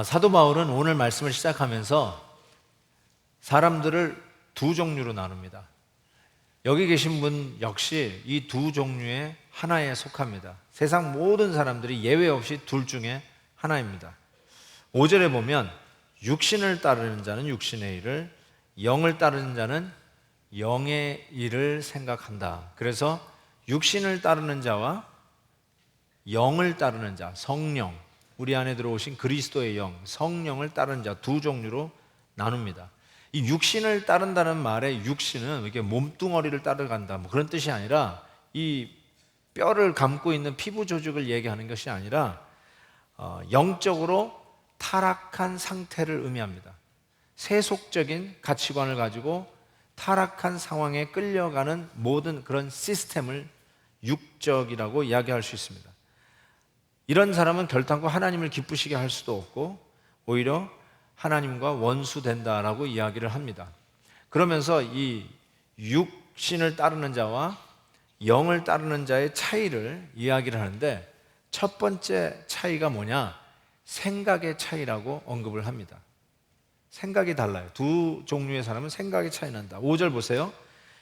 사도 바울은 오늘 말씀을 시작하면서 사람들을 두 종류로 나눕니다. 여기 계신 분 역시 이 두 종류의 하나에 속합니다. 세상 모든 사람들이 예외 없이 둘 중에 하나입니다. 5절에 보면 육신을 따르는 자는 육신의 일을, 영을 따르는 자는 영의 일을 생각한다. 그래서 육신을 따르는 자와 영을 따르는 자, 성령, 우리 안에 들어오신 그리스도의 영, 성령을 따르는 자 두 종류로 나눕니다. 이 육신을 따른다는 말에 육신은 이렇게 몸뚱어리를 따라간다 뭐 그런 뜻이 아니라 이 뼈를 감고 있는 피부 조직을 얘기하는 것이 아니라 영적으로 타락한 상태를 의미합니다. 세속적인 가치관을 가지고 타락한 상황에 끌려가는 모든 그런 시스템을 육적이라고 이야기할 수 있습니다. 이런 사람은 결단코 하나님을 기쁘시게 할 수도 없고 오히려 하나님과 원수된다라고 이야기를 합니다. 그러면서 이 육신을 따르는 자와 영을 따르는 자의 차이를 이야기를 하는데 첫 번째 차이가 뭐냐? 생각의 차이라고 언급을 합니다. 생각이 달라요. 두 종류의 사람은 생각의 차이 난다. 5절 보세요.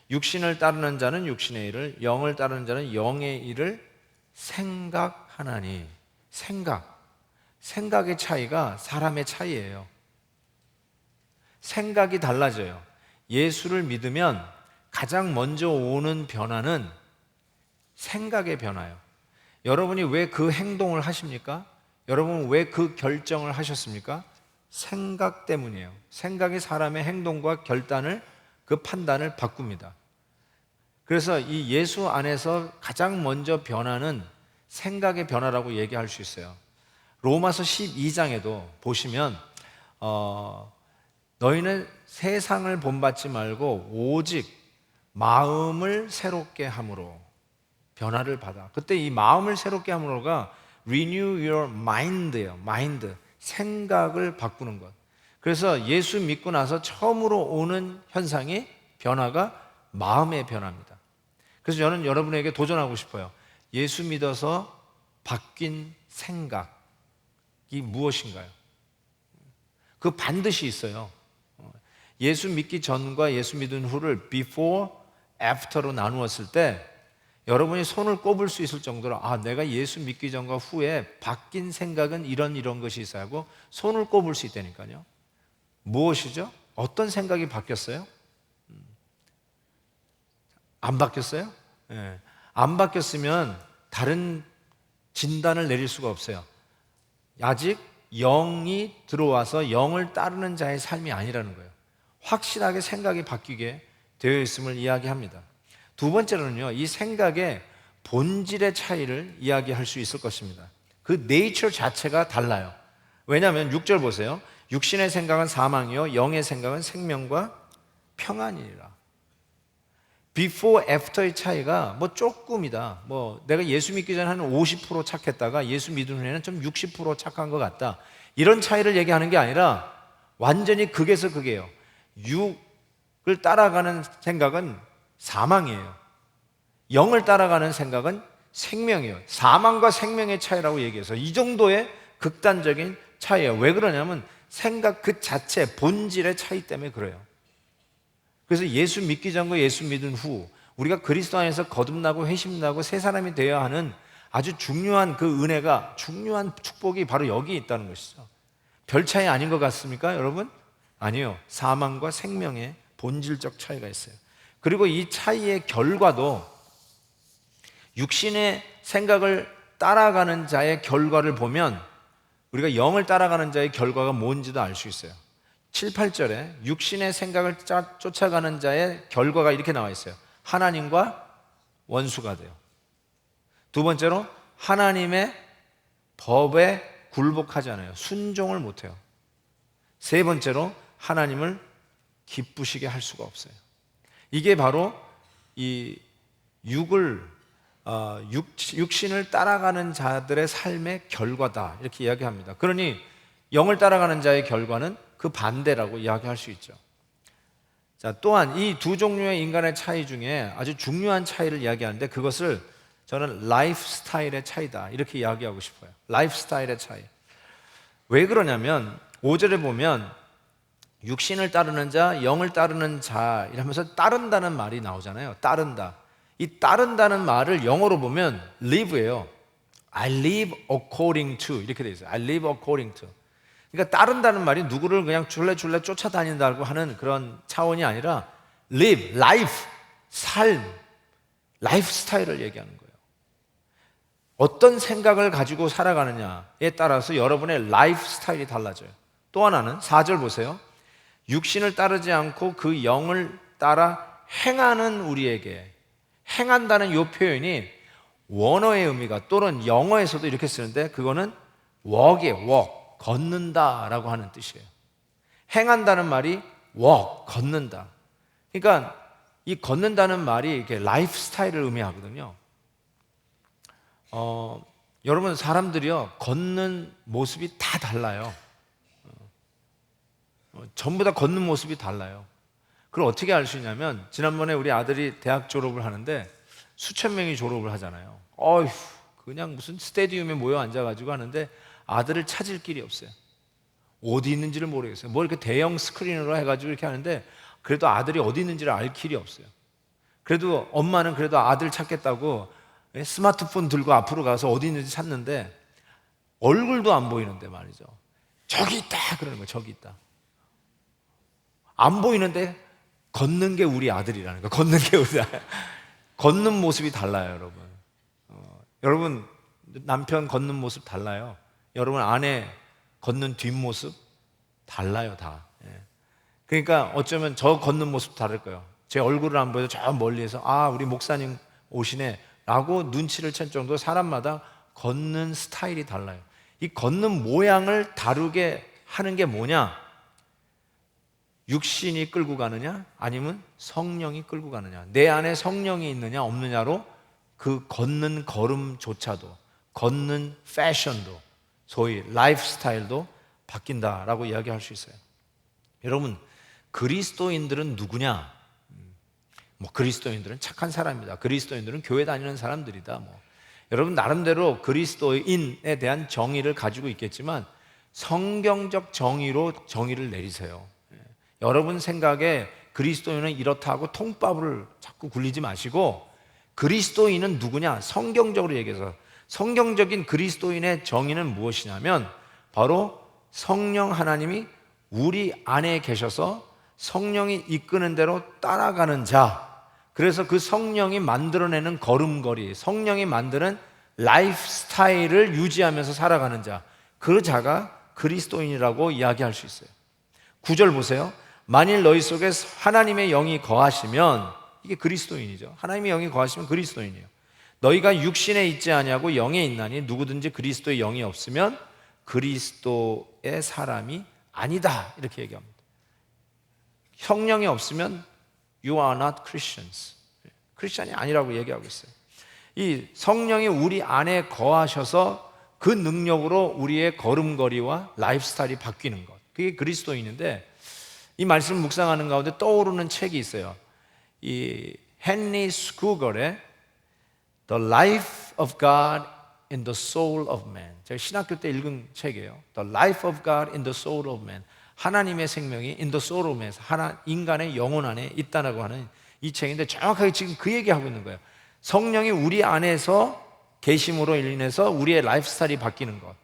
육신을 따르는 자는 육신의 일을, 영을 따르는 자는 영의 일을 생각하나니. 생각의 차이가 사람의 차이예요. 생각이 달라져요. 예수를 믿으면 가장 먼저 오는 변화는 생각의 변화예요. 여러분이 왜 그 행동을 하십니까? 여러분은 왜 그 결정을 하셨습니까? 생각 때문이에요. 생각이 사람의 행동과 결단을, 그 판단을 바꿉니다. 그래서 이 예수 안에서 가장 먼저 변화는 생각의 변화라고 얘기할 수 있어요. 로마서 12장에도 보시면 너희는 세상을 본받지 말고 오직 마음을 새롭게 함으로 변화를 받아. 그때 이 마음을 새롭게 함으로가 renew your mind예요. 마인드, 생각을 바꾸는 것. 그래서 예수 믿고 나서 처음으로 오는 현상이 변화가 마음의 변화입니다. 그래서 저는 여러분에게 도전하고 싶어요. 예수 믿어서 바뀐 생각이 무엇인가요? 그 반드시 있어요. 예수 믿기 전과 예수 믿은 후를 before, after로 나누었을 때 여러분이 손을 꼽을 수 있을 정도로 내가 예수 믿기 전과 후에 바뀐 생각은 이런 것이 있어야 하고 손을 꼽을 수 있다니까요. 무엇이죠? 어떤 생각이 바뀌었어요? 안 바뀌었어요? 네. 안 바뀌었으면 다른 진단을 내릴 수가 없어요. 아직 영이 들어와서 영을 따르는 자의 삶이 아니라는 거예요. 확실하게 생각이 바뀌게 되어 있음을 이야기합니다. 두 번째로는요, 이 생각의 본질의 차이를 이야기할 수 있을 것입니다. 그 네이처 자체가 달라요. 왜냐하면 6절 보세요. 육신의 생각은 사망이요 영의 생각은 생명과 평안이니라. before, after의 차이가 조금이다. 내가 예수 믿기 전에 한 50% 착했다가 예수 믿은 후에는 좀 60% 착한 것 같다. 이런 차이를 얘기하는 게 아니라 완전히 극에서 극이에요. 육을 따라가는 생각은 사망이에요. 영을 따라가는 생각은 생명이에요. 사망과 생명의 차이라고 얘기해서 이 정도의 극단적인 차이예요. 왜 그러냐면 생각 그 자체, 본질의 차이 때문에 그래요. 그래서 예수 믿기 전과 예수 믿은 후 우리가 그리스도 안에서 거듭나고 회심나고 새 사람이 되어야 하는 아주 중요한 그 은혜가, 중요한 축복이 바로 여기 있다는 것이죠. 별 차이 아닌 것 같습니까, 여러분? 아니요. 사망과 생명의 본질적 차이가 있어요. 그리고 이 차이의 결과도 육신의 생각을 따라가는 자의 결과를 보면 우리가 영을 따라가는 자의 결과가 뭔지도 알 수 있어요. 7, 8절에 육신의 생각을 쫓아가는 자의 결과가 이렇게 나와 있어요. 하나님과 원수가 돼요. 두 번째로 하나님의 법에 굴복하지 않아요. 순종을 못해요. 세 번째로 하나님을 기쁘시게 할 수가 없어요. 이게 바로 이 육신을 따라가는 자들의 삶의 결과다 이렇게 이야기합니다. 그러니 영을 따라가는 자의 결과는 그 반대라고 이야기할 수 있죠. 자, 또한 이 두 종류의 인간의 차이 중에 아주 중요한 차이를 이야기하는데 그것을 저는 라이프 스타일의 차이다 이렇게 이야기하고 싶어요. 라이프 스타일의 차이. 왜 그러냐면 5절에 보면 육신을 따르는 자, 영을 따르는 자 이러면서 따른다는 말이 나오잖아요. 따른다. 이 따른다는 말을 영어로 보면 live예요. I live according to 이렇게 돼 있어요. I live according to. 그러니까 따른다는 말이 누구를 그냥 줄레줄레 쫓아다닌다고 하는 그런 차원이 아니라 live, life, 삶, 라이프 스타일을 얘기하는 거예요. 어떤 생각을 가지고 살아가느냐에 따라서 여러분의 라이프 스타일이 달라져요. 또 하나는 4절 보세요. 육신을 따르지 않고 그 영을 따라 행하는 우리에게, 행한다는 이 표현이 원어의 의미가 또는 영어에서도 이렇게 쓰는데 그거는 walk이에요. walk, 걷는다라고 하는 뜻이에요. 행한다는 말이 walk, 걷는다. 그러니까 이 걷는다는 말이 이렇게 라이프 스타일을 의미하거든요. 여러분 사람들이요 걷는 모습이 다 달라요. 전부 다 걷는 모습이 달라요. 그걸 어떻게 알 수 있냐면 지난번에 우리 아들이 대학 졸업을 하는데 수천 명이 졸업을 하잖아요. 어휴, 그냥 무슨 스테디움에 모여 앉아가지고 하는데 아들을 찾을 길이 없어요. 어디 있는지를 모르겠어요. 뭐 이렇게 대형 스크린으로 해가지고 이렇게 하는데 그래도 아들이 어디 있는지를 알 길이 없어요. 그래도 엄마는 그래도 아들 찾겠다고 스마트폰 들고 앞으로 가서 어디 있는지 찾는데 얼굴도 안 보이는데 말이죠. 저기 있다 그러는 거예요. 저기 있다. 안 보이는데 걷는 게 우리 아들이라는 거예요. 걷는 게 우리 아들. 걷는 모습이 달라요, 여러분. 여러분 남편 걷는 모습 달라요. 여러분 아내 걷는 뒷모습 달라요, 다. 그러니까 어쩌면 저 걷는 모습 다를 거예요. 제 얼굴을 안 보여도 저 멀리에서 아 우리 목사님 오시네 라고 눈치를 챌 정도로 사람마다 걷는 스타일이 달라요. 이 걷는 모양을 다르게 하는 게 뭐냐? 육신이 끌고 가느냐 아니면 성령이 끌고 가느냐, 내 안에 성령이 있느냐 없느냐로 그 걷는 걸음조차도, 걷는 패션도, 소위 라이프 스타일도 바뀐다라고 이야기할 수 있어요. 여러분 그리스도인들은 누구냐? 뭐 그리스도인들은 착한 사람이다, 그리스도인들은 교회 다니는 사람들이다. 뭐 여러분 나름대로 그리스도인에 대한 정의를 가지고 있겠지만 성경적 정의로 정의를 내리세요. 여러분 생각에 그리스도인은 이렇다 하고 통밥을 자꾸 굴리지 마시고 그리스도인은 누구냐? 성경적으로 얘기해서 성경적인 그리스도인의 정의는 무엇이냐면 바로 성령 하나님이 우리 안에 계셔서 성령이 이끄는 대로 따라가는 자, 그래서 그 성령이 만들어내는 걸음걸이, 성령이 만드는 라이프 스타일을 유지하면서 살아가는 자, 그 자가 그리스도인이라고 이야기할 수 있어요. 9절 보세요. 만일 너희 속에 하나님의 영이 거하시면, 이게 그리스도인이죠. 하나님의 영이 거하시면 그리스도인이에요. 너희가 육신에 있지 아니하고 영에 있나니 누구든지 그리스도의 영이 없으면 그리스도의 사람이 아니다, 이렇게 얘기합니다. 성령이 없으면 You are not Christians. 크리스천이 아니라고 얘기하고 있어요. 이 성령이 우리 안에 거하셔서 그 능력으로 우리의 걸음걸이와 라이프 스타일이 바뀌는 것, 그게 그리스도인인데, 이 말씀을 묵상하는 가운데 떠오르는 책이 있어요. 이 헨리 스쿠걸의 The Life of God in the Soul of Man. 제가 신학교 때 읽은 책이에요. The Life of God in the Soul of Man. 하나님의 생명이 in the soul of man, 인간의 영혼 안에 있다라고 하는 이 책인데 정확하게 지금 그 얘기하고 있는 거예요. 성령이 우리 안에서 계심으로 인해서 우리의 라이프 스타일이 바뀌는 것,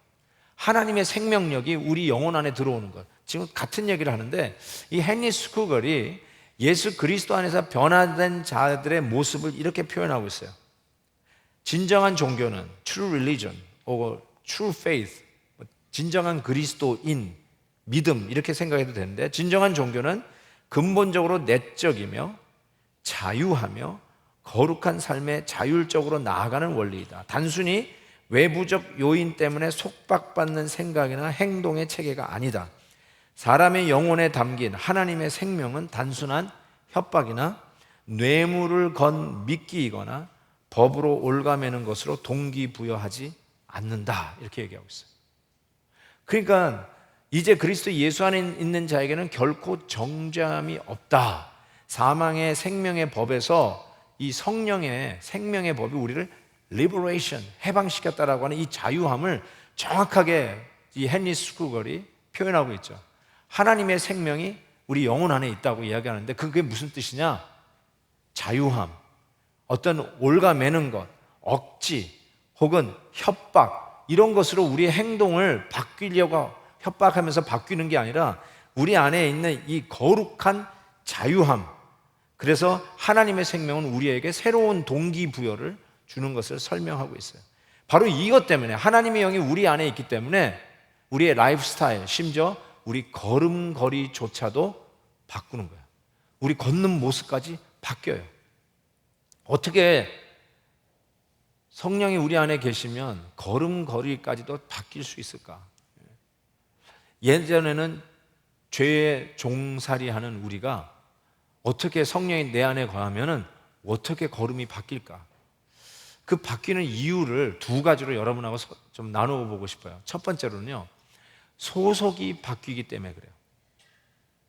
하나님의 생명력이 우리 영혼 안에 들어오는 것, 지금 같은 얘기를 하는데 이 헨리 스쿠걸이 예수 그리스도 안에서 변화된 자들의 모습을 이렇게 표현하고 있어요. 진정한 종교는 true religion or true faith, 진정한 그리스도인, 믿음, 이렇게 생각해도 되는데, 진정한 종교는 근본적으로 내적이며 자유하며 거룩한 삶에 자율적으로 나아가는 원리이다. 단순히 외부적 요인 때문에 속박받는 생각이나 행동의 체계가 아니다. 사람의 영혼에 담긴 하나님의 생명은 단순한 협박이나 뇌물을 건 미끼이거나 법으로 올가매는 것으로 동기부여하지 않는다, 이렇게 얘기하고 있어요. 그러니까 이제 그리스도 예수 안에 있는 자에게는 결코 정죄함이 없다. 사망의 생명의 법에서 이 성령의 생명의 법이 우리를 liberation, 해방시켰다라고 하는 이 자유함을 정확하게 이 헨리 스쿠걸이 표현하고 있죠. 하나님의 생명이 우리 영혼 안에 있다고 이야기하는데 그게 무슨 뜻이냐? 자유함, 어떤 올가매는 것, 억지 혹은 협박 이런 것으로 우리의 행동을 바뀌려고 협박하면서 바뀌는 게 아니라 우리 안에 있는 이 거룩한 자유함, 그래서 하나님의 생명은 우리에게 새로운 동기부여를 주는 것을 설명하고 있어요. 바로 이것 때문에 하나님의 영이 우리 안에 있기 때문에 우리의 라이프 스타일, 심지어 우리 걸음걸이조차도 바꾸는 거예요. 우리 걷는 모습까지 바뀌어요. 어떻게 성령이 우리 안에 계시면 걸음걸이까지도 바뀔 수 있을까? 예전에는 죄에 종살이하는 우리가 어떻게 성령이 내 안에 거하면은 어떻게 걸음이 바뀔까? 그 바뀌는 이유를 두 가지로 여러분하고 좀 나누어 보고 싶어요. 첫 번째로는요, 소속이 바뀌기 때문에 그래요.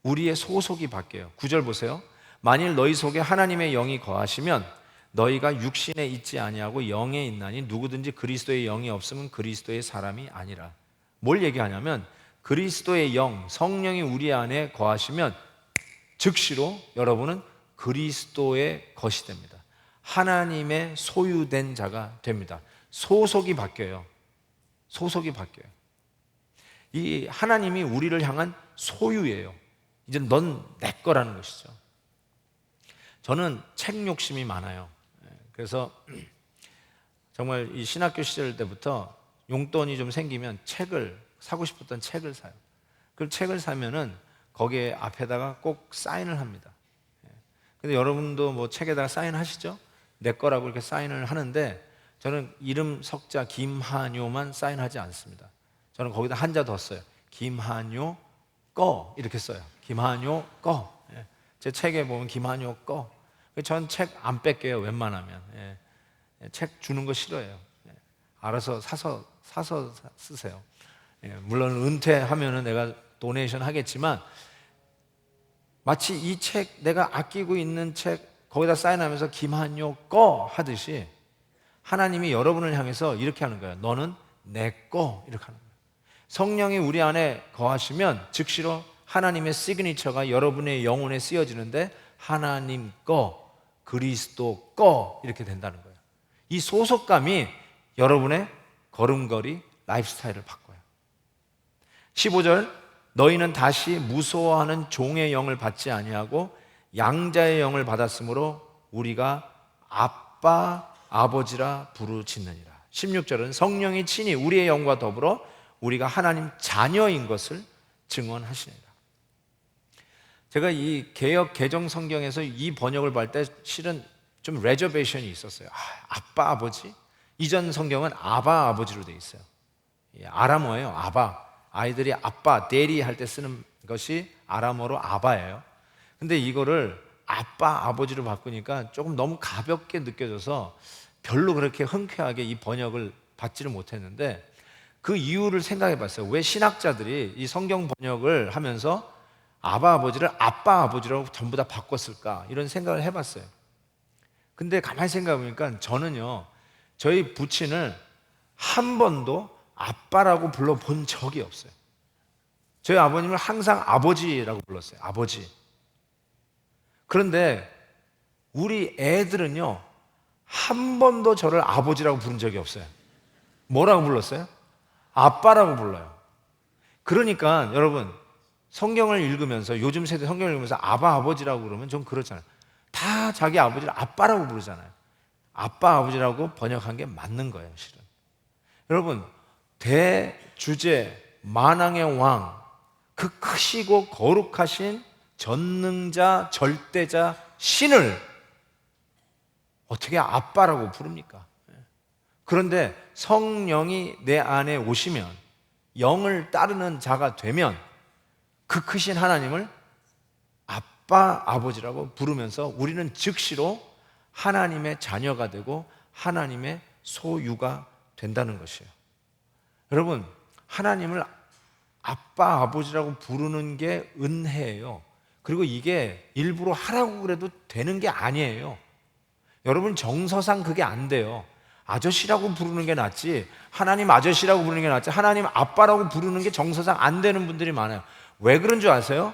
우리의 소속이 바뀌어요. 9절 보세요. 만일 너희 속에 하나님의 영이 거하시면 너희가 육신에 있지 아니하고 영에 있나니 누구든지 그리스도의 영이 없으면 그리스도의 사람이 아니라. 뭘 얘기하냐면 그리스도의 영, 성령이 우리 안에 거하시면 즉시로 여러분은 그리스도의 것이 됩니다. 하나님의 소유된 자가 됩니다. 소속이 바뀌어요. 소속이 바뀌어요. 이 하나님이 우리를 향한 소유예요. 이제 넌 내 거라는 것이죠. 저는 책 욕심이 많아요. 그래서 정말 이 신학교 시절 때부터 용돈이 좀 생기면 책을 사고 싶었던 책을 사요. 그 책을 사면은 거기에 앞에다가 꼭 사인을 합니다. 근데 여러분도 뭐 책에다가 사인하시죠? 내 거라고 이렇게 사인을 하는데 저는 이름 석자 김한효만 사인하지 않습니다. 저는 거기다 한자 더 써요. 김한효 거 이렇게 써요. 김한효 거. 제 책에 보면 김한효 거. 전 책 안 뺏겨요. 웬만하면. 책 주는 거 싫어해요. 알아서 사서 쓰세요. 물론 은퇴하면은 내가 도네이션 하겠지만 마치 이 책 내가 아끼고 있는 책 거기다 사인하면서 김한효 거 하듯이 하나님이 여러분을 향해서 이렇게 하는 거예요. 너는 내 거 이렇게 하는 거예요. 성령이 우리 안에 거하시면 즉시로 하나님의 시그니처가 여러분의 영혼에 쓰여지는데 하나님 거, 그리스도 거 이렇게 된다는 거예요. 이 소속감이 여러분의 걸음걸이, 라이프 스타일을 바꿔요. 15절 너희는 다시 무서워하는 종의 영을 받지 아니하고 양자의 영을 받았으므로 우리가 아빠, 아버지라 부르짖느니라. 16절은 성령이 친히 우리의 영과 더불어 우리가 하나님 자녀인 것을 증언하시니라. 제가 이 개역 개정 성경에서 이 번역을 볼 때 실은 좀 레저베이션이 있었어요. 아빠, 아버지? 이전 성경은 아바, 아버지로 되어 있어요. 아람어예요. 아바. 아이들이 아빠, 데리 할 때 쓰는 것이 아람어로 아바예요. 근데 이거를 아빠, 아버지로 바꾸니까 조금 너무 가볍게 느껴져서 별로 그렇게 흔쾌하게 이 번역을 받지를 못했는데 그 이유를 생각해 봤어요. 왜 신학자들이 이 성경 번역을 하면서 아바, 아버지를 아빠, 아버지라고 전부 다 바꿨을까? 이런 생각을 해봤어요. 근데 가만히 생각해 보니까 저는요, 저희 부친을 한 번도 아빠라고 불러본 적이 없어요. 저희 아버님을 항상 아버지라고 불렀어요. 아버지. 그런데 우리 애들은요, 한 번도 저를 아버지라고 부른 적이 없어요. 뭐라고 불렀어요? 아빠라고 불러요. 그러니까 여러분, 성경을 읽으면서, 요즘 세대 성경을 읽으면서 아바, 아버지라고 그러면 좀 그렇잖아요. 다 자기 아버지를 아빠라고 부르잖아요. 아빠, 아버지라고 번역한 게 맞는 거예요, 실은. 여러분, 대주제, 만왕의 왕, 그 크시고 거룩하신 전능자, 절대자, 신을 어떻게 아빠라고 부릅니까? 그런데 성령이 내 안에 오시면, 영을 따르는 자가 되면 그 크신 하나님을 아빠, 아버지라고 부르면서 우리는 즉시로 하나님의 자녀가 되고 하나님의 소유가 된다는 것이에요. 여러분, 하나님을 아빠, 아버지라고 부르는 게 은혜예요. 그리고 이게 일부러 하라고 그래도 되는 게 아니에요. 여러분, 정서상 그게 안 돼요. 아저씨라고 부르는 게 낫지, 하나님 아저씨라고 부르는 게 낫지, 하나님 아빠라고 부르는 게 정서상 안 되는 분들이 많아요. 왜 그런 줄 아세요?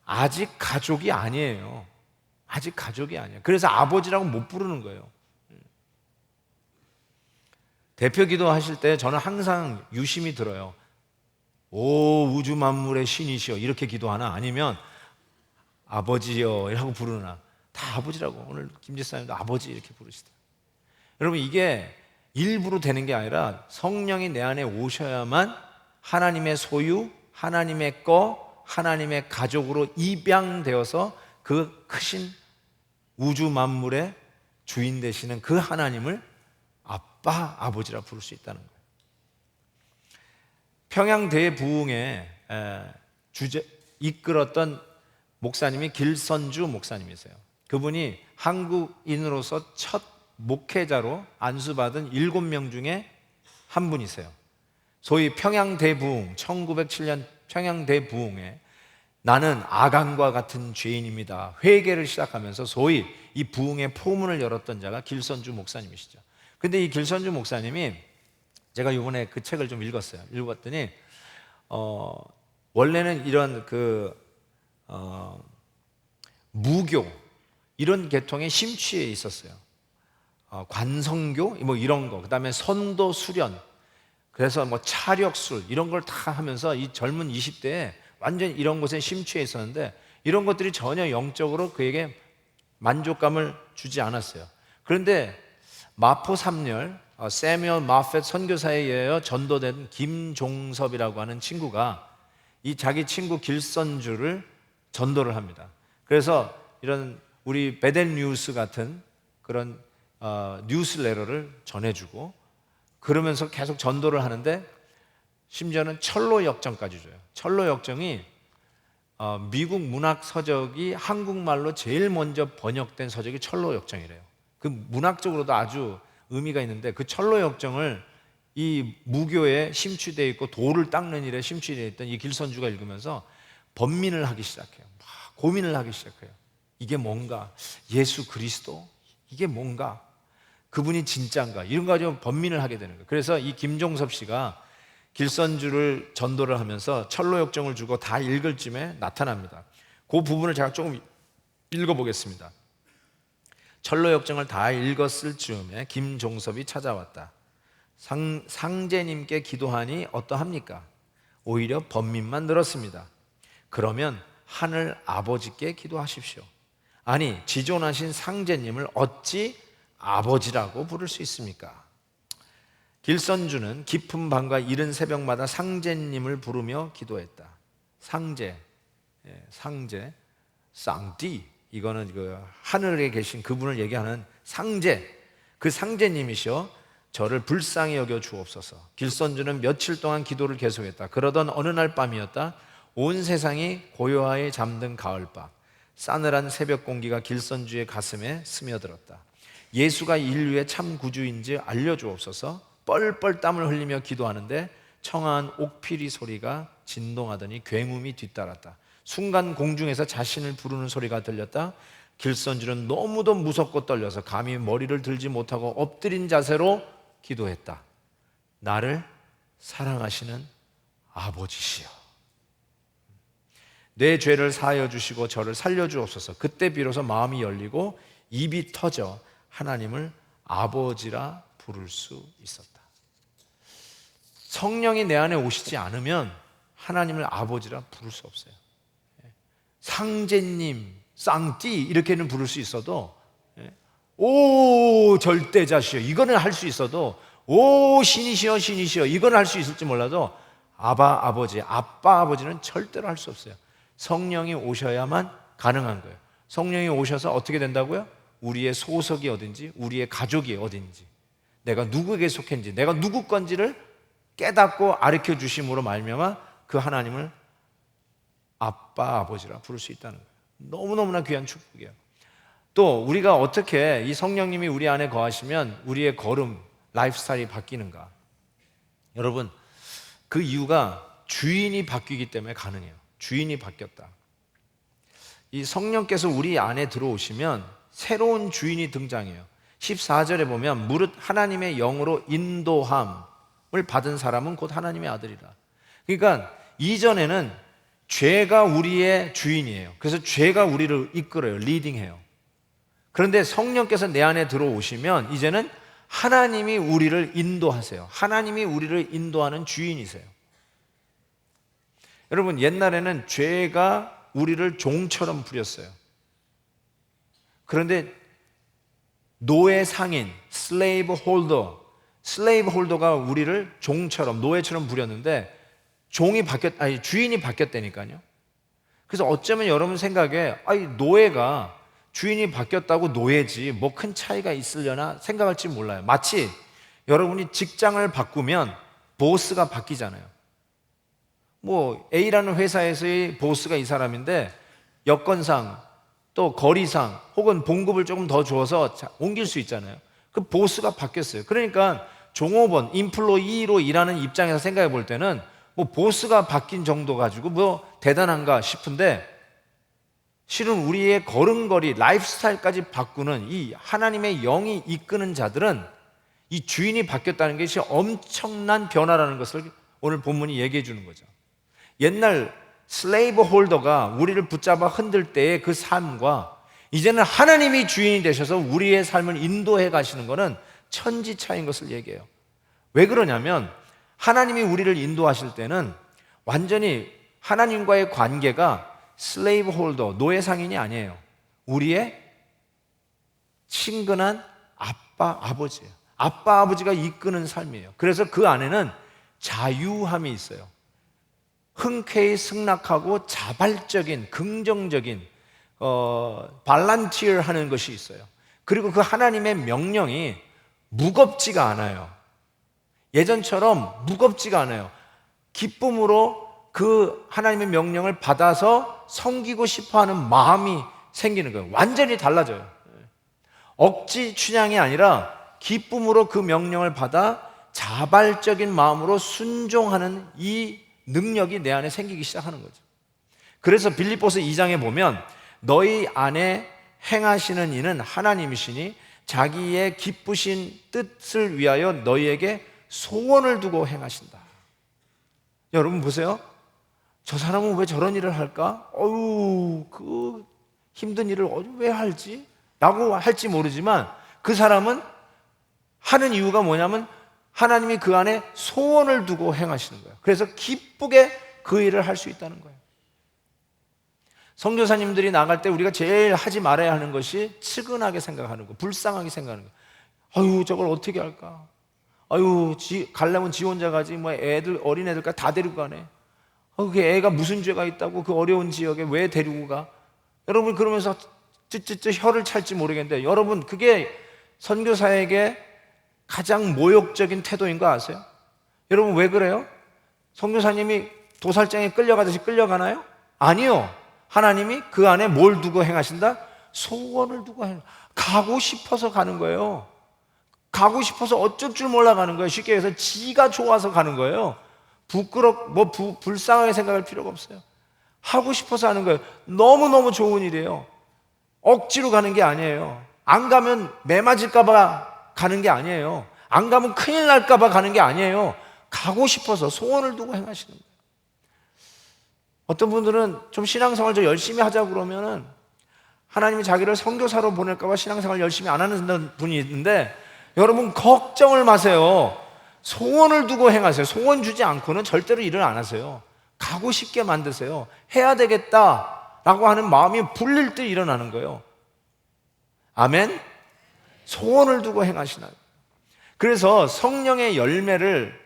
아직 가족이 아니에요. 아직 가족이 아니에요. 그래서 아버지라고 못 부르는 거예요. 대표 기도하실 때 저는 항상 유심히 들어요. 오 우주 만물의 신이시여 이렇게 기도하나, 아니면 아버지여 라고 부르나. 다 아버지라고. 오늘 김지사님도 아버지 이렇게 부르시다. 여러분, 이게 일부러 되는 게 아니라 성령이 내 안에 오셔야만 하나님의 소유, 하나님의 거, 하나님의 가족으로 입양되어서 그 크신 우주 만물의 주인 되시는 그 하나님을 아빠, 아버지라 부를 수 있다는 거예요. 평양 대부흥에 이끌었던 목사님이 길선주 목사님이세요. 그분이 한국인으로서 첫 목회자로 안수받은 7명 중에 한 분이세요. 소위 평양 대부흥, 1907년 평양 대부흥에 나는 아간과 같은 죄인입니다, 회개를 시작하면서 소위 이 부흥의 포문을 열었던 자가 길선주 목사님이시죠. 근데 이 길선주 목사님이, 제가 이번에 그 책을 좀 읽었어요. 읽어봤더니 원래는 이런 무교 이런 계통에 심취해 있었어요. 관성교 뭐 이런 거, 그다음에 선도 수련, 그래서 뭐 차력술 이런 걸 다 하면서 이 젊은 20대에 완전 이런 것에 심취해 있었는데, 이런 것들이 전혀 영적으로 그에게 만족감을 주지 않았어요. 그런데 마포 3열 세뮤얼 마펫 선교사에 의하여 전도된 김종섭이라고 하는 친구가 이 자기 친구 길선주를 전도를 합니다. 그래서 이런 우리 베델 뉴스 같은 그런 뉴스레터를 전해주고, 그러면서 계속 전도를 하는데, 심지어는 철로 역정까지 줘요. 철로 역정이 미국 문학 서적이 한국말로 제일 먼저 번역된 서적이 철로 역정이래요. 그 문학적으로도 아주 의미가 있는데, 그 철로 역정을 이 무교에 심취되어 있고 돌을 닦는 일에 심취되어 있던 이 길선주가 읽으면서 번민을 하기 시작해요. 막 고민을 하기 시작해요. 이게 뭔가? 예수 그리스도? 이게 뭔가? 그분이 진짜인가? 이런 거 가지고 번민을 하게 되는 거예요. 그래서 이 김종섭 씨가 길선주를 전도를 하면서 철로 역정을 주고 다 읽을 쯤에 나타납니다. 그 부분을 제가 조금 읽어보겠습니다. 철로 역정을 다 읽었을 즈음에 김종섭이 찾아왔다. 상제님께 기도하니 어떠합니까? 오히려 번민만 늘었습니다. 그러면 하늘 아버지께 기도하십시오. 아니, 지존하신 상제님을 어찌 아버지라고 부를 수 있습니까? 길선주는 깊은 밤과 이른 새벽마다 상제님을 부르며 기도했다. 상제, 쌍띠, 이거는 그 하늘에 계신 그분을 얘기하는 상제, 그 상제님이시여 저를 불쌍히 여겨 주옵소서. 길선주는 며칠 동안 기도를 계속했다. 그러던 어느 날 밤이었다. 온 세상이 고요하게 잠든 가을밤, 싸늘한 새벽 공기가 길선주의 가슴에 스며들었다. 예수가 인류의 참 구주인지 알려주옵소서. 뻘뻘 땀을 흘리며 기도하는데 청아한 옥피리 소리가 진동하더니 굉음이 뒤따랐다. 순간 공중에서 자신을 부르는 소리가 들렸다. 길선주는 너무도 무섭고 떨려서 감히 머리를 들지 못하고 엎드린 자세로 기도했다. 나를 사랑하시는 아버지시여, 내 죄를 사하여 주시고 저를 살려 주옵소서. 그때 비로소 마음이 열리고 입이 터져 하나님을 아버지라 부를 수 있었다. 성령이 내 안에 오시지 않으면 하나님을 아버지라 부를 수 없어요. 상제님, 쌍띠 이렇게는 부를 수 있어도, 오 절대자시여 이거는 할 수 있어도, 오 신이시여 신이시여 이거는 할 수 있을지 몰라도 아바 아버지, 아빠 아버지는 절대로 할 수 없어요. 성령이 오셔야만 가능한 거예요. 성령이 오셔서 어떻게 된다고요? 우리의 소속이 어딘지, 우리의 가족이 어딘지, 내가 누구에게 속했는지, 내가 누구 건지를 깨닫고 가르쳐 주심으로 말미암아 그 하나님을 아빠 아버지라 부를 수 있다는 거예요. 너무너무나 귀한 축복이에요. 또 우리가 어떻게 이 성령님이 우리 안에 거하시면 우리의 걸음, 라이프 스타일이 바뀌는가? 여러분, 그 이유가 주인이 바뀌기 때문에 가능해요. 주인이 바뀌었다. 이 성령께서 우리 안에 들어오시면 새로운 주인이 등장해요. 14절에 보면 무릇 하나님의 영으로 인도함을 받은 사람은 곧 하나님의 아들이라. 그러니까 이전에는 죄가 우리의 주인이에요. 그래서 죄가 우리를 이끌어요. 리딩해요. 그런데 성령께서 내 안에 들어오시면 이제는 하나님이 우리를 인도하세요. 하나님이 우리를 인도하는 주인이세요. 여러분, 옛날에는 죄가 우리를 종처럼 부렸어요. 그런데 노예 상인, 슬레이브 홀더가 우리를 종처럼, 노예처럼 부렸는데 주인이 바뀌었다니까요. 그래서 어쩌면 여러분 생각에 노예가 주인이 바뀌었다고 노예지 뭐 큰 차이가 있으려나 생각할지 몰라요. 마치 여러분이 직장을 바꾸면 보스가 바뀌잖아요. 뭐 A라는 회사에서의 보스가 이 사람인데 여건상 또 거리상 혹은 봉급을 조금 더 주어서 옮길 수 있잖아요. 그 보스가 바뀌었어요. 그러니까 종업원, 인플로이로 일하는 입장에서 생각해 볼 때는 뭐 보스가 바뀐 정도 가지고 뭐 대단한가 싶은데, 실은 우리의 걸음걸이, 라이프 스타일까지 바꾸는 이 하나님의 영이 이끄는 자들은 이 주인이 바뀌었다는 것이 엄청난 변화라는 것을 오늘 본문이 얘기해 주는 거죠. 옛날 슬레이브 홀더가 우리를 붙잡아 흔들 때의 그 삶과 이제는 하나님이 주인이 되셔서 우리의 삶을 인도해 가시는 것은 천지차이인 것을 얘기해요. 왜 그러냐면 하나님이 우리를 인도하실 때는 완전히 하나님과의 관계가 슬레이브 홀더, 노예 상인이 아니에요. 우리의 친근한 아빠, 아버지예요. 아빠, 아버지가 이끄는 삶이에요. 그래서 그 안에는 자유함이 있어요. 흔쾌히 승낙하고 자발적인, 긍정적인 발란티어 하는 것이 있어요. 그리고 그 하나님의 명령이 무겁지가 않아요. 예전처럼 무겁지가 않아요. 기쁨으로 그 하나님의 명령을 받아서 섬기고 싶어하는 마음이 생기는 거예요. 완전히 달라져요. 억지 춘향이 아니라 기쁨으로 그 명령을 받아 자발적인 마음으로 순종하는 이 능력이 내 안에 생기기 시작하는 거죠. 그래서 빌립보서 2장에 보면 너희 안에 행하시는 이는 하나님이시니 자기의 기쁘신 뜻을 위하여 너희에게 소원을 두고 행하신다. 여러분 보세요. 저 사람은 왜 저런 일을 할까? 그 힘든 일을 왜 할지? 라고 할지 모르지만 그 사람은 하는 이유가 뭐냐면 하나님이 그 안에 소원을 두고 행하시는 거예요. 그래서 기쁘게 그 일을 할 수 있다는 거예요. 선교사님들이 나갈 때 우리가 제일 하지 말아야 하는 것이 측은하게 생각하는 거, 불쌍하게 생각하는 거. 저걸 어떻게 할까? 가려면 지 혼자 가지, 뭐 어린애들까지 다 데리고 가네. 그 애가 무슨 죄가 있다고 그 어려운 지역에 왜 데리고 가? 여러분 그러면서 혀를 찰지 모르겠는데, 여러분 그게 선교사에게 가장 모욕적인 태도인 거 아세요? 여러분 왜 그래요? 선교사님이 도살장에 끌려가듯이 끌려가나요? 아니요. 하나님이 그 안에 뭘 두고 행하신다? 소원을 두고 가고 싶어서 가는 거예요. 가고 싶어서 어쩔 줄 몰라 가는 거예요. 쉽게 해서 지가 좋아서 가는 거예요. 불쌍하게 생각할 필요가 없어요. 하고 싶어서 하는 거예요. 너무너무 좋은 일이에요. 억지로 가는 게 아니에요. 안 가면 매 맞을까봐 가는 게 아니에요. 안 가면 큰일 날까봐 가는 게 아니에요. 가고 싶어서 소원을 두고 행하시는 거예요. 어떤 분들은 좀 신앙생활 좀 열심히 하자고 그러면은 하나님이 자기를 선교사로 보낼까봐 신앙생활 열심히 안 하는 분이 있는데, 여러분 걱정을 마세요. 소원을 두고 행하세요. 소원 주지 않고는 절대로 일을 안 하세요. 가고 싶게 만드세요. 해야 되겠다라고 하는 마음이 불릴 때 일어나는 거예요. 아멘? 소원을 두고 행하시나요? 그래서 성령의 열매를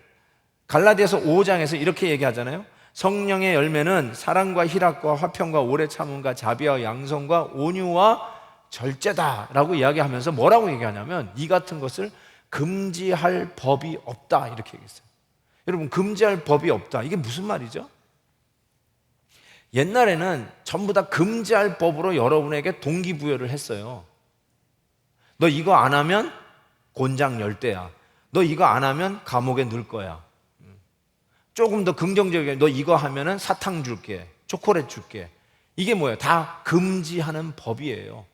갈라디아서 5장에서 이렇게 얘기하잖아요. 성령의 열매는 사랑과 희락과 화평과 오래 참음과 자비와 양성과 온유와 절제다라고 이야기하면서 뭐라고 얘기하냐면 이 같은 것을 금지할 법이 없다 이렇게 얘기했어요. 여러분 금지할 법이 없다 이게 무슨 말이죠? 옛날에는 전부 다 금지할 법으로 여러분에게 동기부여를 했어요. 너 이거 안 하면 곤장 열대야. 너 이거 안 하면 감옥에 넣을 거야. 조금 더 긍정적이게 너 이거 하면은 사탕 줄게, 초콜릿 줄게. 이게 뭐예요? 다 금지하는 법이에요.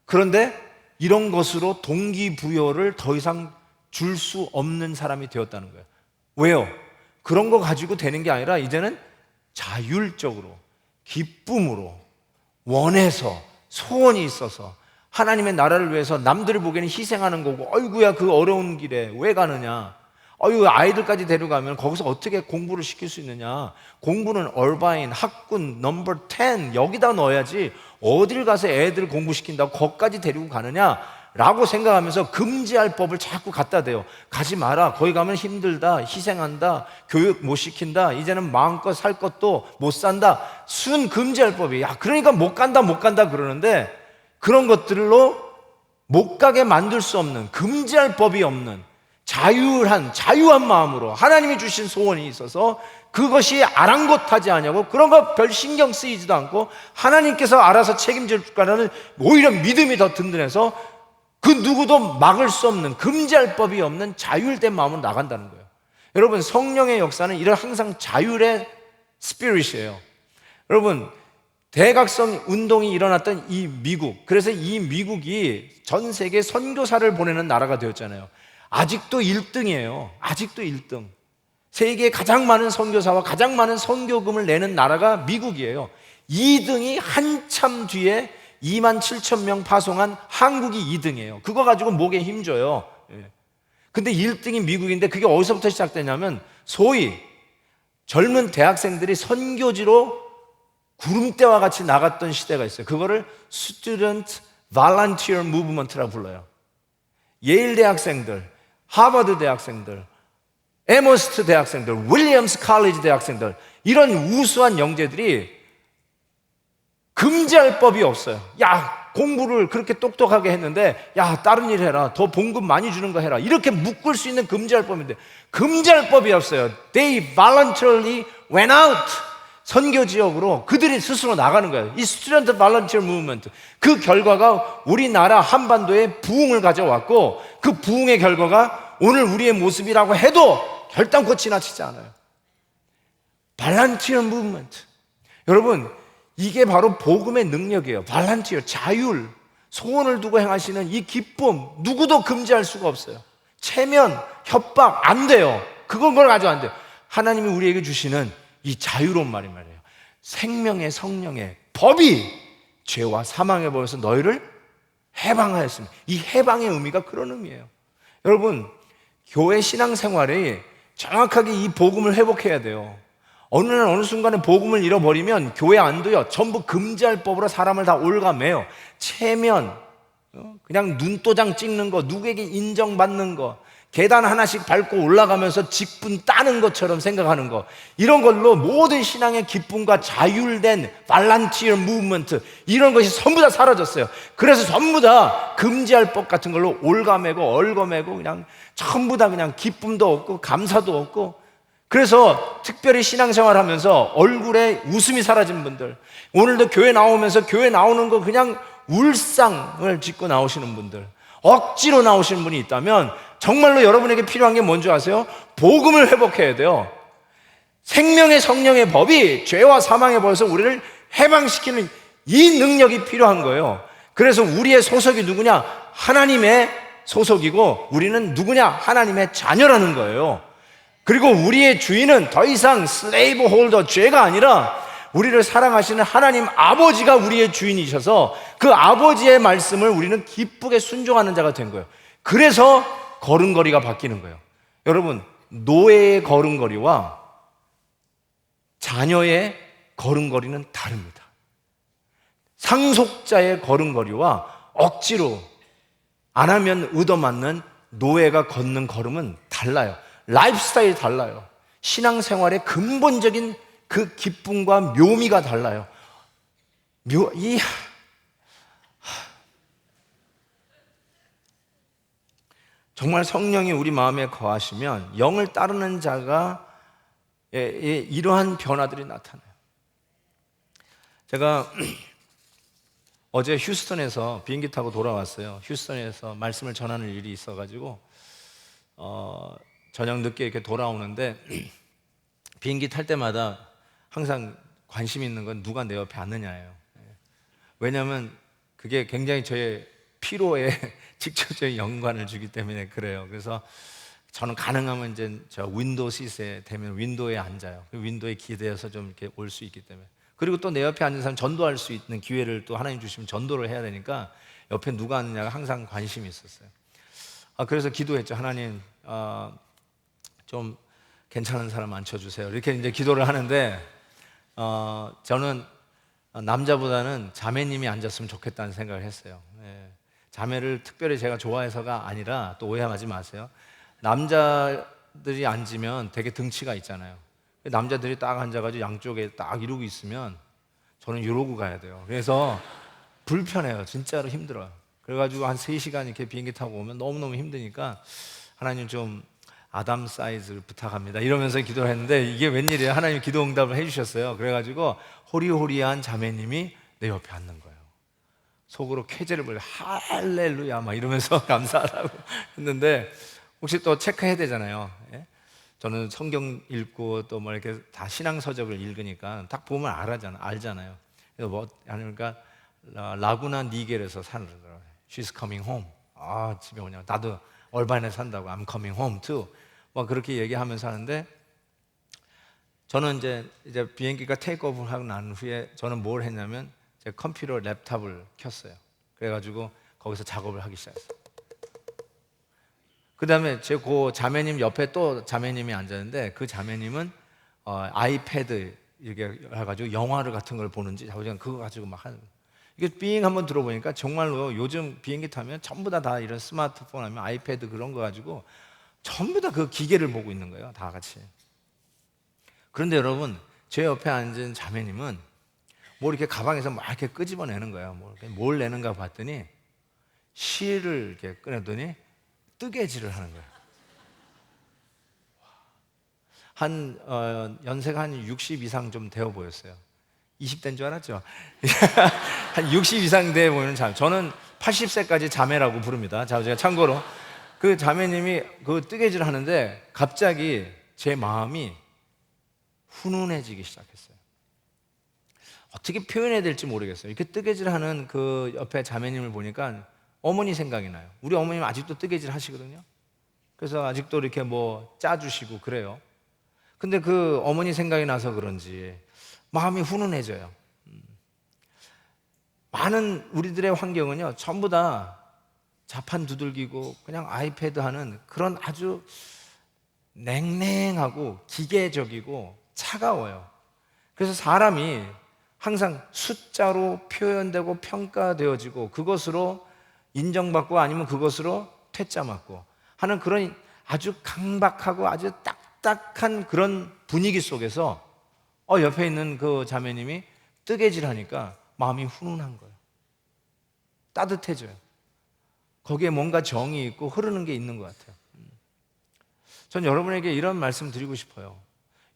그런데 이런 것으로 동기부여를 더 이상 줄 수 없는 사람이 되었다는 거예요. 왜요? 그런 거 가지고 되는 게 아니라 이제는 자율적으로, 기쁨으로, 원해서, 소원이 있어서 하나님의 나라를 위해서 남들을 보기에는 희생하는 거고, 어이구야 그 어려운 길에 왜 가느냐, 어이구 아이들까지 데려가면 거기서 어떻게 공부를 시킬 수 있느냐, 공부는 얼바인, 학군 넘버 10 여기다 넣어야지 어딜 가서 애들 공부시킨다고 거기까지 데리고 가느냐 라고 생각하면서 금지할 법을 자꾸 갖다 대요. 가지 마라, 거기 가면 힘들다, 희생한다, 교육 못 시킨다, 이제는 마음껏 살 것도 못 산다, 순 금지할 법이. 야, 그러니까 못 간다 그러는데, 그런 것들로 못 가게 만들 수 없는, 금지할 법이 없는 자유한 마음으로 하나님이 주신 소원이 있어서 그것이 아랑곳하지 않냐고, 그런 거 별 신경 쓰이지도 않고 하나님께서 알아서 책임질 거라는 오히려 믿음이 더 든든해서 그 누구도 막을 수 없는, 금지할 법이 없는 자율된 마음으로 나간다는 거예요. 여러분, 성령의 역사는 이런 항상 자율의 스피릿이에요. 여러분, 대각성 운동이 일어났던 이 미국, 그래서 이 미국이 전 세계 선교사를 보내는 나라가 되었잖아요. 아직도 1등이에요. 아직도 1등. 세계에 가장 많은 선교사와 가장 많은 선교금을 내는 나라가 미국이에요. 2등이 한참 뒤에 27,000명 파송한 한국이 2등이에요. 그거 가지고 목에 힘줘요. 근데 1등이 미국인데, 그게 어디서부터 시작되냐면, 소위 젊은 대학생들이 선교지로 구름대와 같이 나갔던 시대가 있어요. 그거를 Student Volunteer Movement라고 불러요. 예일 대학생들, 하버드 대학생들, 에머스트 대학생들, 윌리엄스 칼리지 대학생들, 이런 우수한 영재들이 금지할 법이 없어요. 야, 공부를 그렇게 똑똑하게 했는데, 야, 다른 일 해라, 더 봉급 많이 주는 거 해라, 이렇게 묶을 수 있는 금지할 법인데 금지할 법이 없어요. They voluntarily went out. 선교 지역으로 그들이 스스로 나가는 거예요. 이 스튜던트 발런티어 무브먼트, 그 결과가 우리나라 한반도에 부흥을 가져왔고, 그 부흥의 결과가 오늘 우리의 모습이라고 해도 결단코 지나치지 않아요. 발런티어 무브먼트. 여러분, 이게 바로 복음의 능력이에요. 발런티어, 자율, 소원을 두고 행하시는 이 기쁨, 누구도 금지할 수가 없어요. 체면, 협박 안 돼요. 그걸 가지고 안 돼요. 하나님이 우리에게 주시는 이 자유로운 말이에요. 생명의 성령의 법이 죄와 사망의 법에서 너희를 해방하였습니다. 이 해방의 의미가 그런 의미예요. 여러분, 교회 신앙생활이 정확하게 이 복음을 회복해야 돼요. 어느 날 어느 순간에 복음을 잃어버리면 교회 안도요, 전부 금지할 법으로 사람을 다 올가매요. 체면, 그냥 눈도장 찍는 거, 누구에게 인정받는 거, 계단 하나씩 밟고 올라가면서 직분 따는 것처럼 생각하는 거, 이런 걸로 모든 신앙의 기쁨과 자율된 발란티어 무브먼트, 이런 것이 전부 다 사라졌어요. 그래서 전부 다 금지할 법 같은 걸로 올가매고 얼거매고, 그냥 전부 다 그냥 기쁨도 없고 감사도 없고. 그래서 특별히 신앙생활 하면서 얼굴에 웃음이 사라진 분들, 오늘도 교회 나오면서 교회 나오는 거 그냥 울상을 짓고 나오시는 분들, 억지로 나오시는 분이 있다면 정말로 여러분에게 필요한 게 뭔지 아세요? 복음을 회복해야 돼요. 생명의 성령의 법이 죄와 사망의 법에서 우리를 해방시키는 이 능력이 필요한 거예요. 그래서 우리의 소속이 누구냐? 하나님의 소속이고, 우리는 누구냐? 하나님의 자녀라는 거예요. 그리고 우리의 주인은 더 이상 슬레이브 홀더, 죄가 아니라 우리를 사랑하시는 하나님 아버지가 우리의 주인이셔서 그 아버지의 말씀을 우리는 기쁘게 순종하는 자가 된 거예요. 그래서 걸음걸이가 바뀌는 거예요. 여러분, 노예의 걸음걸이와 자녀의 걸음걸이는 다릅니다. 상속자의 걸음걸이와 억지로 안 하면 얻어맞는 노예가 걷는 걸음은 달라요. 라이프 스타일이 달라요. 신앙생활의 근본적인 그 기쁨과 묘미가 달라요. 정말 성령이 우리 마음에 거하시면 영을 따르는 자가 이러한 변화들이 나타나요. 제가 어제 휴스턴에서 비행기 타고 돌아왔어요. 휴스턴에서 말씀을 전하는 일이 있어가지고 저녁 늦게 이렇게 돌아오는데 비행기 탈 때마다 항상 관심 있는 건 누가 내 옆에 앉느냐예요. 왜냐하면 그게 굉장히 저의 피로에 직접적인 연관을 주기 때문에 그래요. 그래서 저는 가능하면 이제 저 윈도우 시트에 되면 윈도우에 앉아요. 그 윈도우에 기대어서 좀 이렇게 올 수 있기 때문에. 그리고 또 내 옆에 앉은 사람 전도할 수 있는 기회를 또 하나님 주시면 전도를 해야 되니까 옆에 누가 앉느냐가 항상 관심이 있었어요. 그래서 기도했죠. 하나님, 좀 괜찮은 사람 앉혀주세요. 이렇게 이제 기도를 하는데, 저는 남자보다는 자매님이 앉았으면 좋겠다는 생각을 했어요. 예. 자매를 특별히 제가 좋아해서가 아니라, 또 오해하지 마세요. 남자들이 앉으면 되게 등치가 있잖아요. 남자들이 딱 앉아가지고 양쪽에 딱 이러고 있으면 저는 이러고 가야 돼요. 그래서 불편해요. 진짜로 힘들어요. 그래가지고 한 3시간 이렇게 비행기 타고 오면 너무너무 힘드니까 하나님 좀 아담 사이즈를 부탁합니다 이러면서 기도를 했는데, 이게 웬일이에요. 하나님 기도 응답을 해주셨어요. 그래가지고 호리호리한 자매님이 내 옆에 앉는 거예요. 속으로 쾌재를 부려 할렐루야 막 이러면서 감사하다고 했는데, 혹시 또 체크해야 되잖아요. 예? 저는 성경 읽고 또 뭐 이렇게 다 신앙 서적을 읽으니까 딱 보면 알잖아요. 그래서 뭐 하니까 라구나 니겔에서 사는 거예요. She's coming home. 집에 오냐. 나도 얼바인에 산다고. I'm coming home too. 뭐 그렇게 얘기하면서 하는데, 저는 이제 비행기가 테이크오프 하고 난 후에 저는 뭘 했냐면 제 컴퓨터 랩탑을 켰어요. 그래가지고 거기서 작업을 하기 시작했어요. 그 다음에 제 그 자매님 옆에 또 자매님이 앉았는데, 그 자매님은 아이패드 이렇게 해가지고 영화를 같은 걸 보는지 자기가 그거 가지고 막 하는 거예요. 이게 삥 한번 들어보니까 정말로 요즘 비행기 타면 전부 다 이런 스마트폰 하면 아이패드 그런 거 가지고 전부 다 그 기계를 보고 있는 거예요. 다 같이. 그런데 여러분, 제 옆에 앉은 자매님은 뭐 이렇게 가방에서 막 이렇게 끄집어내는 거예요. 뭘 내는가 봤더니 실을 이렇게 꺼내더니 뜨개질을 하는 거예요. 연세가 한 60 이상 좀 되어 보였어요. 20대인 줄 알았죠? 한 60 이상 돼 보이는 자매. 저는 80세까지 자매라고 부릅니다. 제가 참고로 그 자매님이 그 뜨개질 하는데 갑자기 제 마음이 훈훈해지기 시작했어요. 어떻게 표현해야 될지 모르겠어요. 이렇게 뜨개질 하는 그 옆에 자매님을 보니까 어머니 생각이 나요. 우리 어머님 아직도 뜨개질 하시거든요. 그래서 아직도 이렇게 뭐 짜주시고 그래요. 근데 그 어머니 생각이 나서 그런지 마음이 훈훈해져요. 많은 우리들의 환경은요, 전부 다 자판 두들기고 그냥 아이패드 하는 그런 아주 냉랭하고 기계적이고 차가워요. 그래서 사람이 항상 숫자로 표현되고 평가되어지고 그것으로 인정받고 아니면 그것으로 퇴짜 맞고 하는 그런 아주 강박하고 아주 딱딱한 그런 분위기 속에서 옆에 있는 그 자매님이 뜨개질 하니까 마음이 훈훈한 거예요. 따뜻해져요. 거기에 뭔가 정이 있고 흐르는 게 있는 것 같아요. 전 여러분에게 이런 말씀 드리고 싶어요.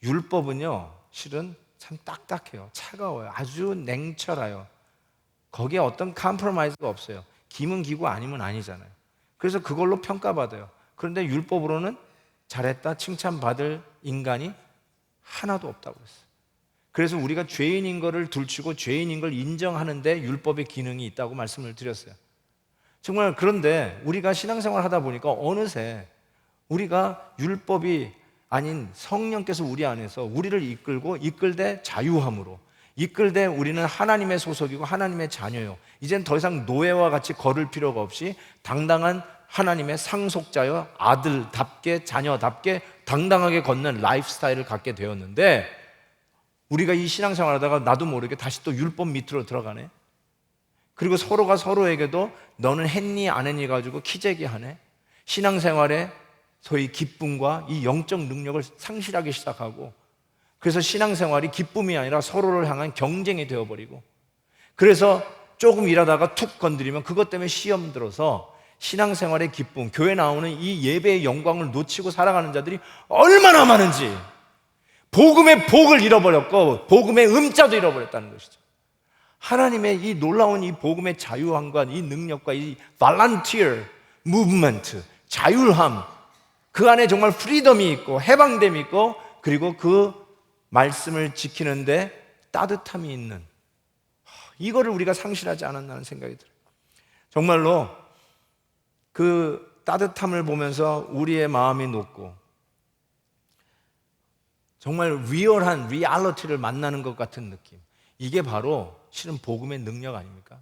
율법은요, 실은 참 딱딱해요. 차가워요. 아주 냉철해요. 거기에 어떤 컴프로마이즈가 없어요. 기면 기고 아니면 아니잖아요. 그래서 그걸로 평가받아요. 그런데 율법으로는 잘했다 칭찬받을 인간이 하나도 없다고 했어요. 그래서 우리가 죄인인 것을 둘치고 죄인인 걸 인정하는데 율법의 기능이 있다고 말씀을 드렸어요. 정말. 그런데 우리가 신앙생활 하다 보니까 어느새 우리가 율법이 아닌 성령께서 우리 안에서 우리를 이끌고 이끌되 자유함으로 이끌되 우리는 하나님의 소속이고 하나님의 자녀요. 이젠 더 이상 노예와 같이 걸을 필요가 없이 당당한 하나님의 상속자여 아들답게 자녀답게 당당하게 걷는 라이프 스타일을 갖게 되었는데, 우리가 이 신앙생활 하다가 나도 모르게 다시 또 율법 밑으로 들어가네. 그리고 서로가 서로에게도 너는 했니 안 했니 가지고 키재기하네. 신앙생활에 소위 기쁨과 이 영적 능력을 상실하기 시작하고, 그래서 신앙생활이 기쁨이 아니라 서로를 향한 경쟁이 되어버리고, 그래서 조금 일하다가 툭 건드리면 그것 때문에 시험 들어서 신앙생활의 기쁨, 교회 나오는 이 예배의 영광을 놓치고 살아가는 자들이 얼마나 많은지, 복음의 복을 잃어버렸고 복음의 음자도 잃어버렸다는 것이죠. 하나님의 이 놀라운 이 복음의 자유함과 이 능력과 이 volunteer movement, 자율함, 그 안에 정말 프리덤이 있고 해방됨이 있고, 그리고 그 말씀을 지키는데 따뜻함이 있는, 이거를 우리가 상실하지 않았나는 생각이 들어요. 정말로 그 따뜻함을 보면서 우리의 마음이 녹고 정말 리얼한 리얼리티를 만나는 것 같은 느낌. 이게 바로 실은 복음의 능력 아닙니까?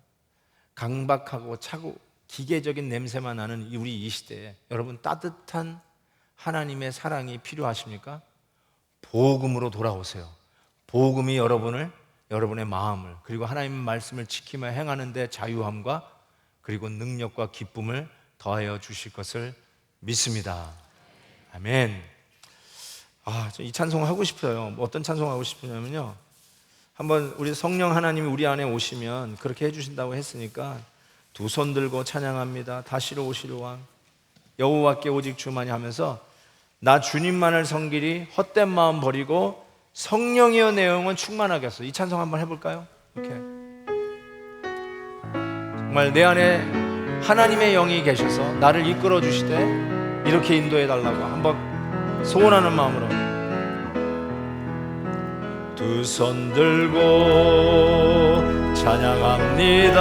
강박하고 차고 기계적인 냄새만 나는 우리 이 시대에 여러분 따뜻한 하나님의 사랑이 필요하십니까? 복음으로 돌아오세요. 복음이 여러분의 마음을 그리고 하나님의 말씀을 지키며 행하는 데 자유함과 그리고 능력과 기쁨을 더하여 주실 것을 믿습니다. 아멘. 저 이 찬송 하고 싶어요. 어떤 찬송 하고 싶으냐면요, 한번 우리 성령 하나님이 우리 안에 오시면 그렇게 해주신다고 했으니까 두 손 들고 찬양합니다. 다시로 오실 왕 여호와께 오직 주만이 하면서 나 주님만을 섬기리 헛된 마음 버리고 성령이여 내 영혼 충만하겠어. 이 찬송 한번 해볼까요? 이렇게 정말 내 안에 하나님의 영이 계셔서 나를 이끌어 주시되 이렇게 인도해 달라고 한번 소원하는 마음으로 두 손 들고 찬양합니다.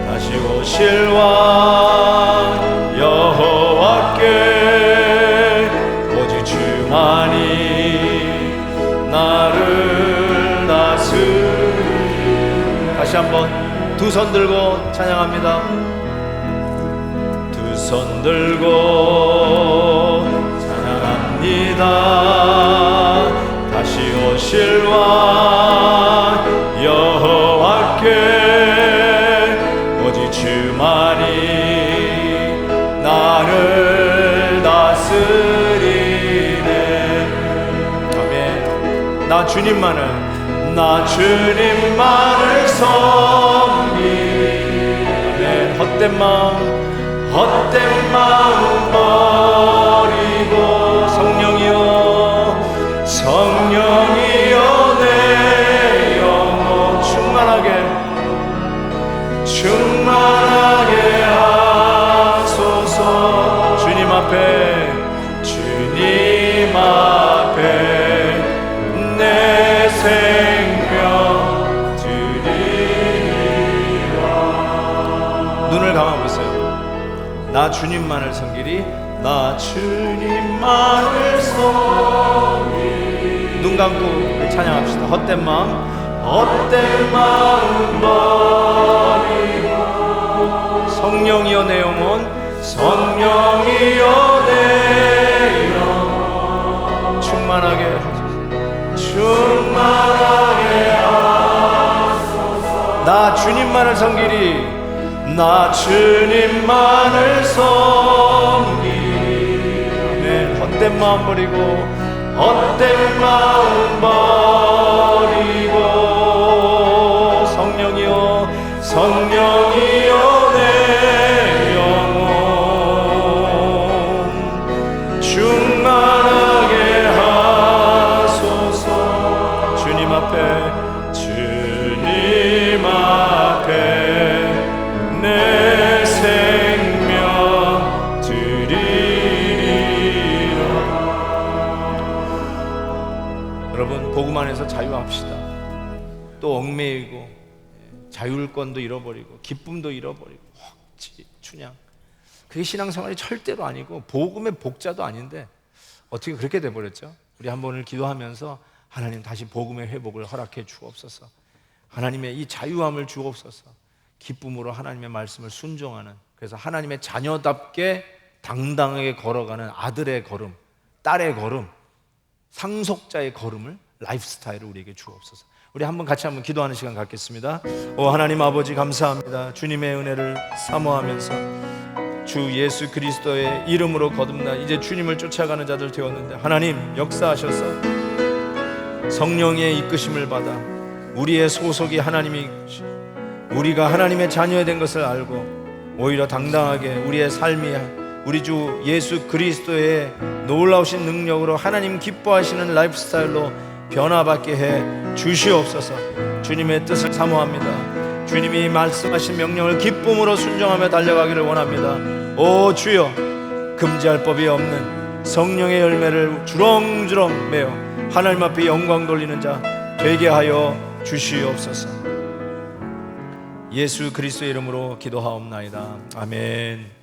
다시 오실 왕 여호와께 오직 주만이 나를 다스리. 다시 한번 두 손 들고 찬양합니다. 두 손 들고 찬양합니다. 다시 오실 왕 여호와께 오직 주만이 나를 다스리네. 아멘. 나 주님만을 섬기네. 헛된 마음 버리고 성령이여 내 영혼 충만하게 하소서. 주님 앞에 내 생명 드리리라. 눈을 감아보세요. 나 주님만을 섬기리. 나 주님만을 섬기리. 눈 감고 찬양합시다. 헛된 마음 버리고 성령이여 내 영혼 충만하게 하소서. 나 주님만을 섬기리. 나 주님만을 섬기리. 아멘. 헛된 마음 버리고 성령이여 내 영혼 충만하게 하소서. 주님 앞에 내 생명 드리리라. 여러분 복음 안에서 자유합시다. 또 얽매이고 자율권도 잃어버리고 기쁨도 잃어버리고 춘향, 그게 신앙생활이 절대로 아니고 복음의 복자도 아닌데 어떻게 그렇게 돼버렸죠? 우리 한 번을 기도하면서 하나님 다시 복음의 회복을 허락해 주옵소서. 하나님의 이 자유함을 주옵소서. 기쁨으로 하나님의 말씀을 순종하는, 그래서 하나님의 자녀답게 당당하게 걸어가는 아들의 걸음, 딸의 걸음, 상속자의 걸음을, 라이프스타일을 우리에게 주옵소서. 우리 같이 한번 기도하는 시간 갖겠습니다. 오 하나님 아버지 감사합니다. 주님의 은혜를 사모하면서 주 예수 그리스도의 이름으로 거듭나 이제 주님을 쫓아가는 자들 되었는데 하나님 역사하셔서 성령의 이끄심을 받아 우리의 소속이 하나님이, 우리가 하나님의 자녀가 된 것을 알고 오히려 당당하게 우리의 삶이 우리 주 예수 그리스도의 놀라우신 능력으로 하나님 기뻐하시는 라이프스타일로 변화받게 해 주시옵소서. 주님의 뜻을 사모합니다. 주님이 말씀하신 명령을 기쁨으로 순종하며 달려가기를 원합니다. 오 주여, 금지할 법이 없는 성령의 열매를 주렁주렁 매어 하나님 앞에 영광 돌리는 자 되게 하여 주시옵소서. 예수 그리스도의 이름으로 기도하옵나이다. 아멘.